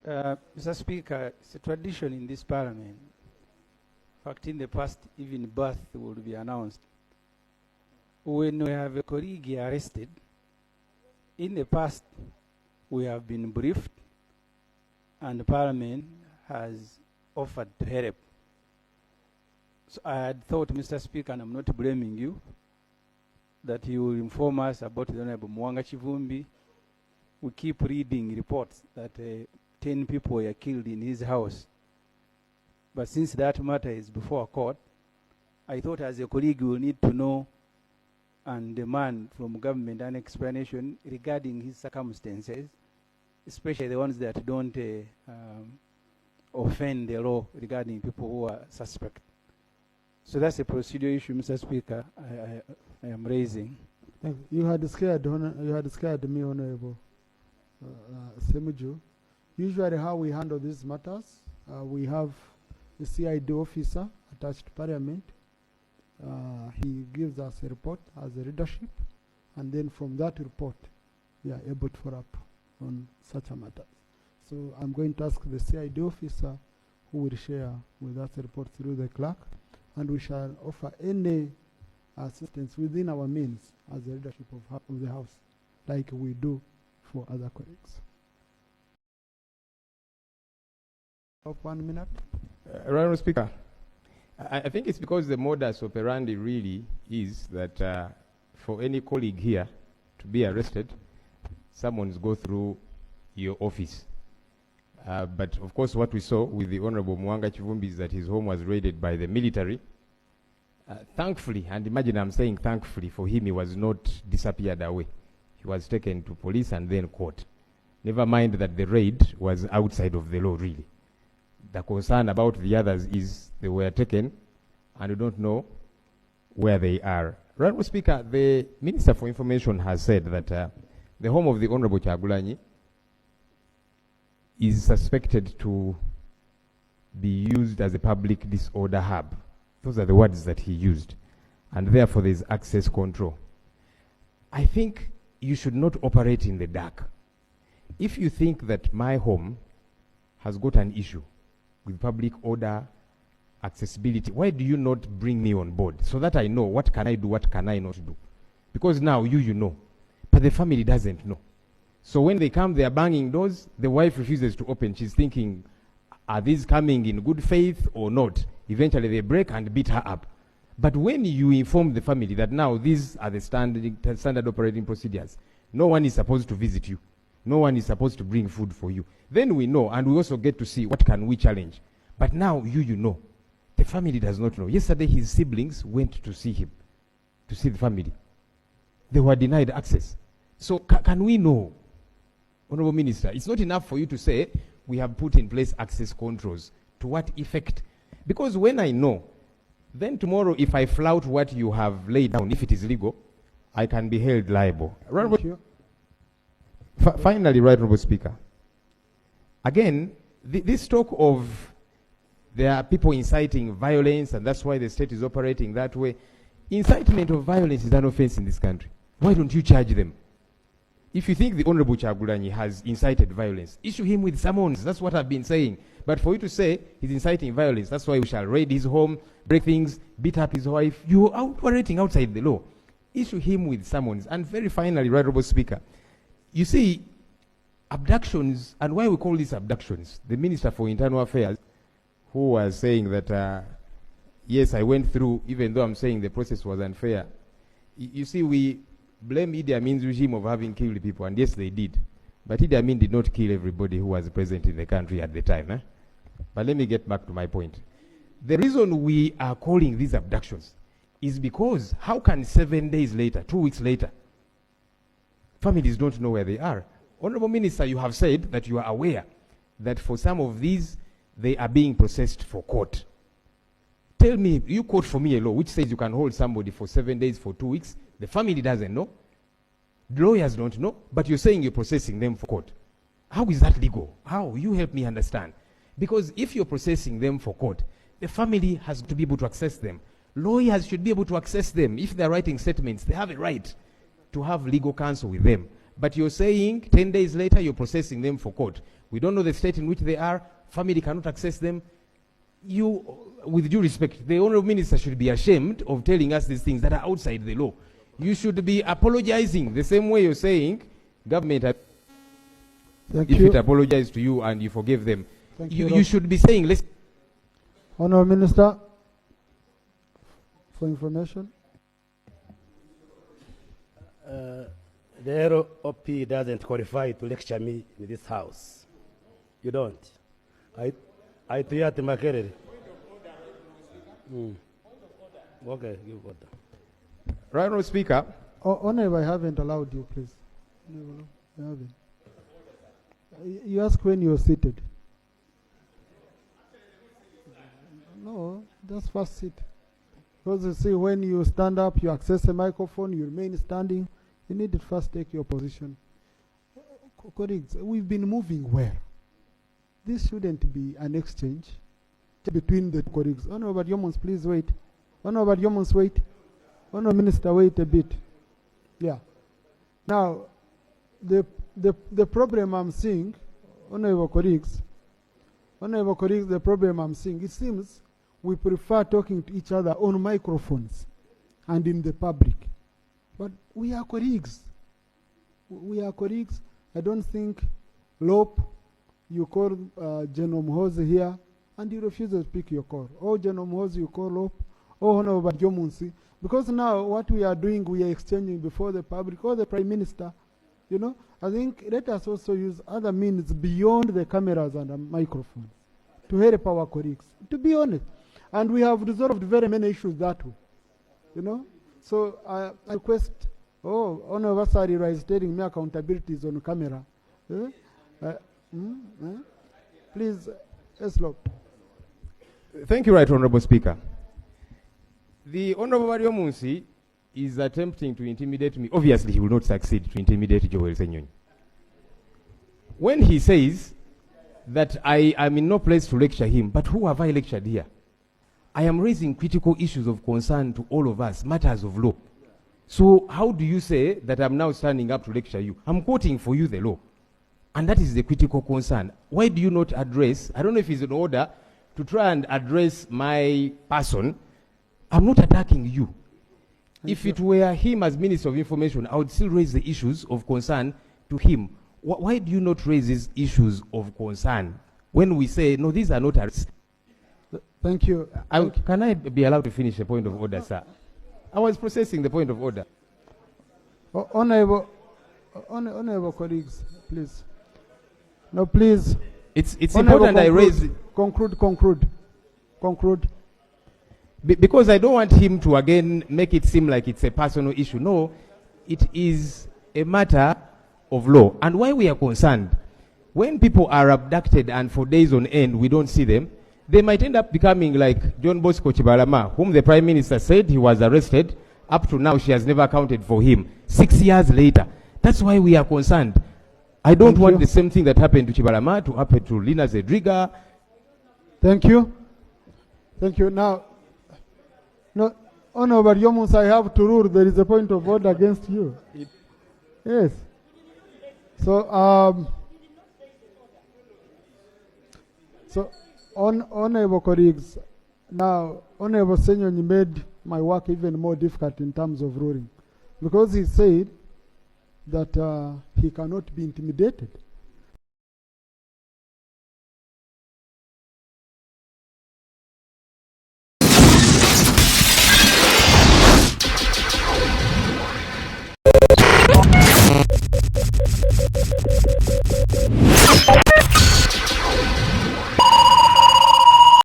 Mr. Speaker, it's a tradition in this parliament. In fact, in the past, even birth would be announced. When we have a colleague arrested, in the past, we have been briefed, and the parliament has offered to help. So I had thought, Mr. Speaker, and I'm not blaming you, that you will inform us about the Honorable Muwanga Kivumbi. We keep reading reports that 10 people were killed in his house. But since that matter is before court, I thought as a colleague you will need to know and demand from government an explanation regarding his circumstances, especially the ones that don't offend the law regarding people who are suspect. So that's a procedural issue, Mr. Speaker, I am raising. You had scared me, Honorable Ssemujju. Usually how we handle these matters, we have a CID officer attached to Parliament. He gives us a report as a readership, and then from that report, we are able to follow up on such a matter. So I'm going to ask the CID officer who will share with us a report through the clerk, and we shall offer any assistance within our means as the leadership of the House, like we do for other colleagues. Of 1 minute. Honourable Speaker, I think it's because the modus operandi really is that for any colleague here to be arrested, someone's go through your office. But of course what we saw with the Honourable Muwanga Kivumbi is that his home was raided by the military. Thankfully, and imagine I'm saying thankfully, for him he was not disappeared away. He was taken to police and then court. Never mind that the raid was outside of the law really. The concern about the others is they were taken and we don't know where they are. Honourable Speaker, the Minister for Information has said that the home of the Honourable Kyagulanyi is suspected to be used as a public disorder hub. Those are the words that he used. And therefore there is access control. I think you should not operate in the dark. If you think that my home has got an issue with public order, accessibility, why do you not bring me on board so that I know what can I do, what can I not do? Because now you know, but the family doesn't know. So when they come, they are banging doors, the wife refuses to open. She's thinking, are these coming in good faith or not? Eventually they break and beat her up. But when you inform the family that now these are the standard operating procedures, no one is supposed to visit you, no one is supposed to bring food for you, then we know, and we also get to see what can we challenge. But now you know. The family does not know. Yesterday his siblings went to see him, to see the family. They were denied access. So can we know, Honourable Minister? It's not enough for you to say we have put in place access controls. To what effect? Because when I know, then tomorrow if I flout what you have laid down, if it is legal, I can be held liable. Finally, Right Honourable Speaker, again, this talk of there are people inciting violence and that's why the state is operating that way. Incitement of violence is an offense in this country. Why don't you charge them? If you think the Honourable Kyagulanyi has incited violence, issue him with summons. That's what I've been saying. But for you to say he's inciting violence, that's why we shall raid his home, break things, beat up his wife, you're operating outside the law. Issue him with summons. And very finally, Right Honourable Speaker, you see, abductions, and why we call these abductions, the Minister for Internal Affairs, who was saying that, yes, I went through, even though I'm saying the process was unfair. You see, we blame Idi Amin's regime of having killed people, and yes, they did. But Idi Amin did not kill everybody who was present in the country at the time. But let me get back to my point. The reason we are calling these abductions is because how can 7 days later, 2 weeks later, families don't know where they are? Honourable Minister, you have said that you are aware that for some of these, they are being processed for court. Tell me, you quote for me a law which says you can hold somebody for 7 days, for 2 weeks. The family doesn't know. The lawyers don't know. But you're saying you're processing them for court. How is that legal? How? You help me understand. Because if you're processing them for court, the family has to be able to access them. Lawyers should be able to access them. If they're writing statements, they have a right to have legal counsel with them. But you're saying 10 days later you're processing them for court. We don't know the state in which they are. Family cannot access them. You, with due respect, the Honourable Minister should be ashamed of telling us these things that are outside the law. You should be apologizing the same way you're saying government, Thank if you. it apologized to you and you forgave them. Thank You should be saying, let's... Honourable Minister, for information. The ROP doesn't qualify to lecture me in this house. You don't. I tuyat makerere. Okay, give order. Right, Honourable Speaker. Honourable, I haven't allowed you, please. No, I haven't. You ask when you're seated. No, just first sit. Because you see, when you stand up, you access a microphone, you remain standing. You need to first take your position. Colleagues, we've been moving where? This shouldn't be an exchange between the colleagues. Honourable Yomons, please wait. Honourable Yomons, wait. Honourable Minister, wait a bit. Yeah. Now, the problem I'm seeing, honourable colleagues, the problem I'm seeing, it seems we prefer talking to each other on microphones and in the public. But we are colleagues. We are colleagues. I don't think Lope, you call General Muhozi here, and you refuse to speak your call. Or General Muhozi, you call Lope, or Honorable Jomunsi. Because now what we are doing, we are exchanging before the public or the Prime Minister. You know, I think let us also use other means beyond the cameras and the microphones to help our colleagues, to be honest. And we have resolved very many issues that way, you know. So I request, Honorable Sarira is telling me accountability is on camera. Please, Eslop. Thank you, Right Honourable Speaker. The Honourable Mario Munsi is attempting to intimidate me. Obviously, he will not succeed to intimidate Joel Ssenyonyi. When he says that I am in no place to lecture him, but who have I lectured here? I am raising critical issues of concern to all of us, matters of law. So how do you say that I'm now standing up to lecture you? I'm quoting for you the law. And that is the critical concern. Why do you not address, I don't know if it's in order to try and address my person. I'm not attacking you. If it were him as Minister of Information, I would still raise the issues of concern to him. Why do you not raise these issues of concern when we say, no, these are not arrests? Thank you. Can I be allowed to finish a point of order, sir? I was processing the point of order. Honorable colleagues, please. No, please. It's important I raise... Conclude. Because I don't want him to again make it seem like it's a personal issue. No, it is a matter of law. And why we are concerned, when people are abducted and for days on end we don't see them, they might end up becoming like John Bosco Chibalama, whom the Prime Minister said he was arrested. Up to now, she has never accounted for him. 6 years later. That's why we are concerned. I don't want the same thing that happened to Chibalama to happen to Lina Zedriga. Thank you. Now, no, Honorable Yomus, I have to rule. There is a point of order against you. Yes. So, honorable colleagues, now, Honorable Ssenyonyi made my work even more difficult in terms of ruling, because he said that he cannot be intimidated.